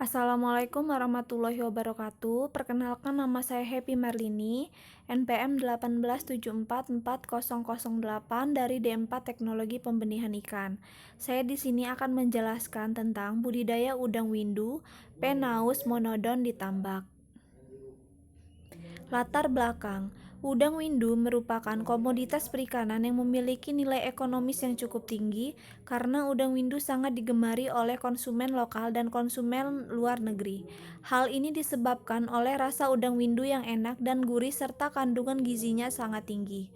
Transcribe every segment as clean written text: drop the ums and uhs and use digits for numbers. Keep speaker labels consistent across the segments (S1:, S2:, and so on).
S1: Assalamualaikum warahmatullahi wabarakatuh. Perkenalkan, nama saya Happy Marlini, NPM 187440008 dari D4 Teknologi Pembenihan Ikan. Saya di sini akan menjelaskan tentang budidaya udang windu, Penaus monodon di tambak. Latar belakang, udang windu merupakan komoditas perikanan yang memiliki nilai ekonomis yang cukup tinggi karena udang windu sangat digemari oleh konsumen lokal dan konsumen luar negeri. Hal ini disebabkan oleh rasa udang windu yang enak dan gurih serta kandungan gizinya sangat tinggi.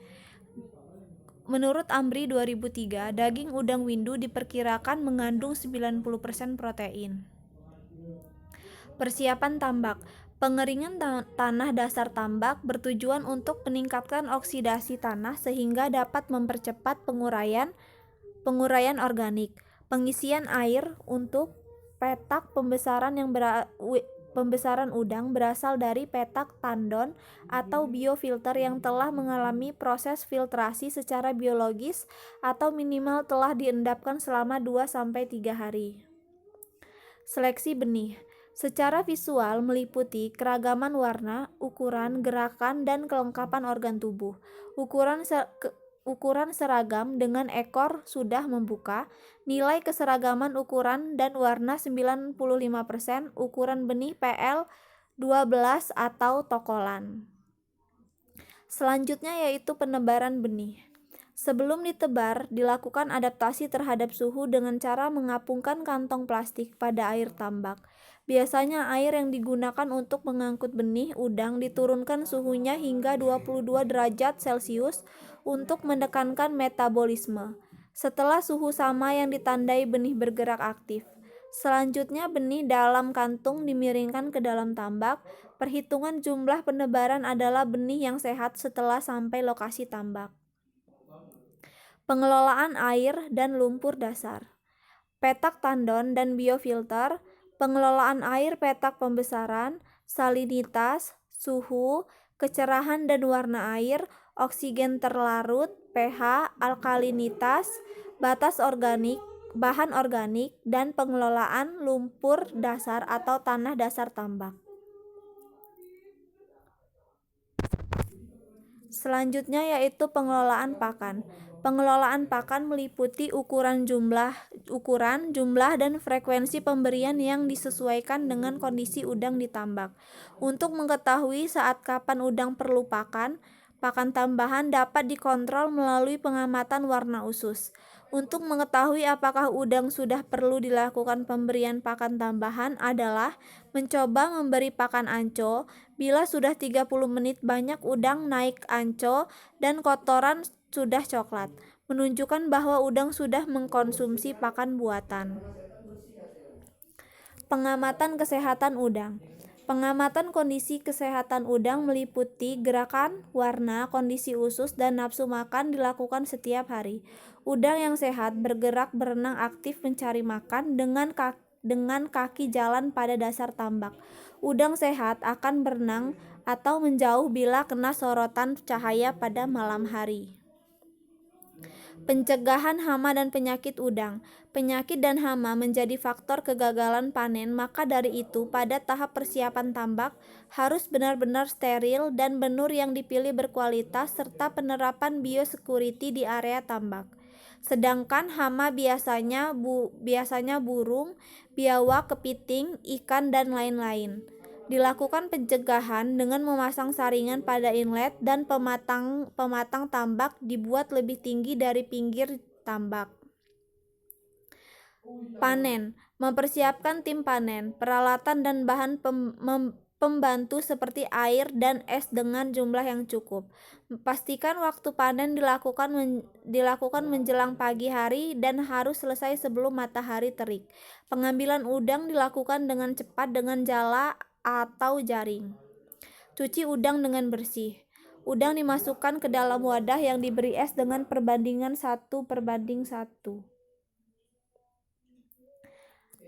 S1: Menurut Amri 2003, daging udang windu diperkirakan mengandung 90% protein. Persiapan tambak. Pengeringan tanah dasar tambak bertujuan untuk meningkatkan oksidasi tanah sehingga dapat mempercepat penguraian organik. Pengisian air untuk petak pembesaran udang berasal dari petak tandon atau biofilter yang telah mengalami proses filtrasi secara biologis atau minimal telah diendapkan selama 2-3 hari. Seleksi benih. Secara visual meliputi keragaman warna, ukuran, gerakan, dan kelengkapan organ tubuh. Ukuran seragam dengan ekor sudah membuka. Nilai keseragaman ukuran dan warna 95%. Ukuran benih PL 12 atau tokolan. Selanjutnya yaitu penebaran benih. Sebelum ditebar, dilakukan adaptasi terhadap suhu dengan cara mengapungkan kantong plastik pada air tambak. Biasanya air yang digunakan untuk mengangkut benih udang diturunkan suhunya hingga 22 derajat Celcius untuk menekankan metabolisme. Setelah suhu sama yang ditandai benih bergerak aktif. Selanjutnya benih dalam kantung dimiringkan ke dalam tambak. Perhitungan jumlah penebaran adalah benih yang sehat setelah sampai lokasi tambak. Pengelolaan air dan lumpur dasar. Petak tandon dan biofilter. Pengelolaan air petak pembesaran, salinitas, suhu, kecerahan dan warna air, oksigen terlarut, pH, alkalinitas, bahan organik, dan pengelolaan lumpur dasar atau tanah dasar tambak. Selanjutnya yaitu pengelolaan pakan. Pengelolaan pakan meliputi ukuran, jumlah, dan frekuensi pemberian yang disesuaikan dengan kondisi udang di tambak. Untuk mengetahui saat kapan udang perlu pakan tambahan dapat dikontrol melalui pengamatan warna usus. Untuk mengetahui apakah udang sudah perlu dilakukan pemberian pakan tambahan adalah mencoba memberi pakan anco. Bila sudah 30 menit banyak udang naik anco dan kotoran sudah coklat, menunjukkan bahwa udang sudah mengkonsumsi pakan buatan. Pengamatan kesehatan udang. Pengamatan kondisi kesehatan udang meliputi gerakan, warna, kondisi usus, dan nafsu makan dilakukan setiap hari. Udang yang sehat bergerak, berenang aktif mencari makan dengan kaki jalan pada dasar tambak. Udang sehat akan berenang atau menjauh bila kena sorotan cahaya pada malam hari. Pencegahan hama dan penyakit udang. Penyakit dan hama menjadi faktor kegagalan panen, maka dari itu pada tahap persiapan tambak harus benar-benar steril dan benur yang dipilih berkualitas serta penerapan biosecurity di area tambak. Sedangkan hama biasanya burung, biawak, kepiting, ikan, dan lain-lain. Dilakukan pencegahan dengan memasang saringan pada inlet dan pematang tambak dibuat lebih tinggi dari pinggir tambak. Panen. Mempersiapkan tim panen, peralatan dan bahan pembantu seperti air dan es dengan jumlah yang cukup. Pastikan waktu panen dilakukan menjelang pagi hari dan harus selesai sebelum matahari terik. Pengambilan udang dilakukan dengan cepat dengan jala atau jaring. Cuci udang dengan bersih. Udang dimasukkan ke dalam wadah yang diberi es dengan perbandingan 1:1.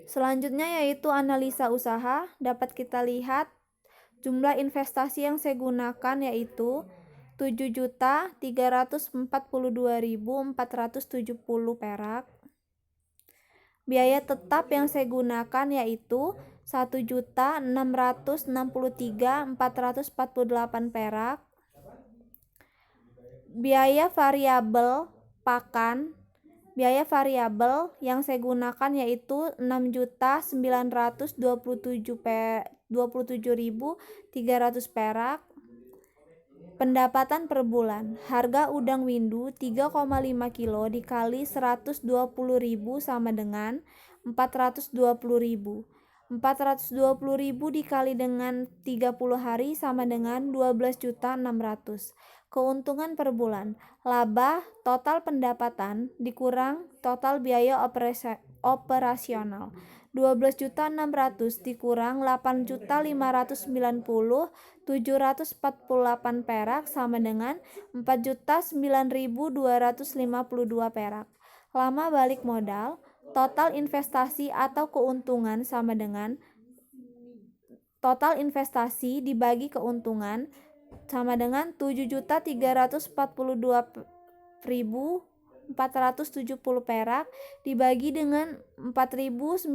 S1: Selanjutnya yaitu analisa usaha. Dapat kita lihat jumlah investasi yang saya gunakan yaitu 7.342.470 perak. Biaya tetap yang saya gunakan yaitu 1.663.448 perak. Biaya variabel pakan, biaya variabel yang saya gunakan yaitu 6.927.300 perak. Pendapatan per bulan, harga udang windu 3,5 kilo dikali 120.000 sama dengan 420.000. 420.000 dikali dengan 30 hari sama dengan 12.600.000. Keuntungan per bulan, laba total pendapatan dikurang total biaya operasional. 12.600.000 dikurang 8.590.748 perak sama dengan 4.009.252 perak. Lama balik modal, total investasi atau keuntungan sama dengan total investasi dibagi keuntungan sama dengan 7.342.470 perak dibagi dengan 4.952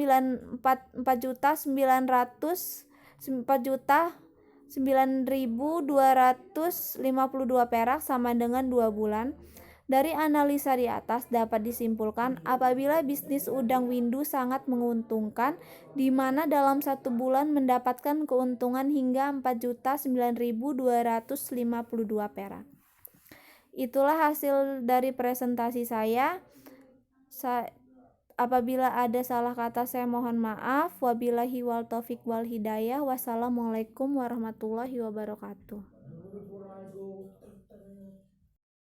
S1: perak sama dengan 2 bulan. Dari analisa di atas dapat disimpulkan apabila bisnis udang windu sangat menguntungkan, di mana dalam 1 bulan mendapatkan keuntungan hingga 4.009.252 perak. Itulah hasil dari presentasi saya. Apabila ada salah kata saya mohon maaf. Wabillahi wal taufiq wal hidayah. Wassalamualaikum warahmatullahi wabarakatuh.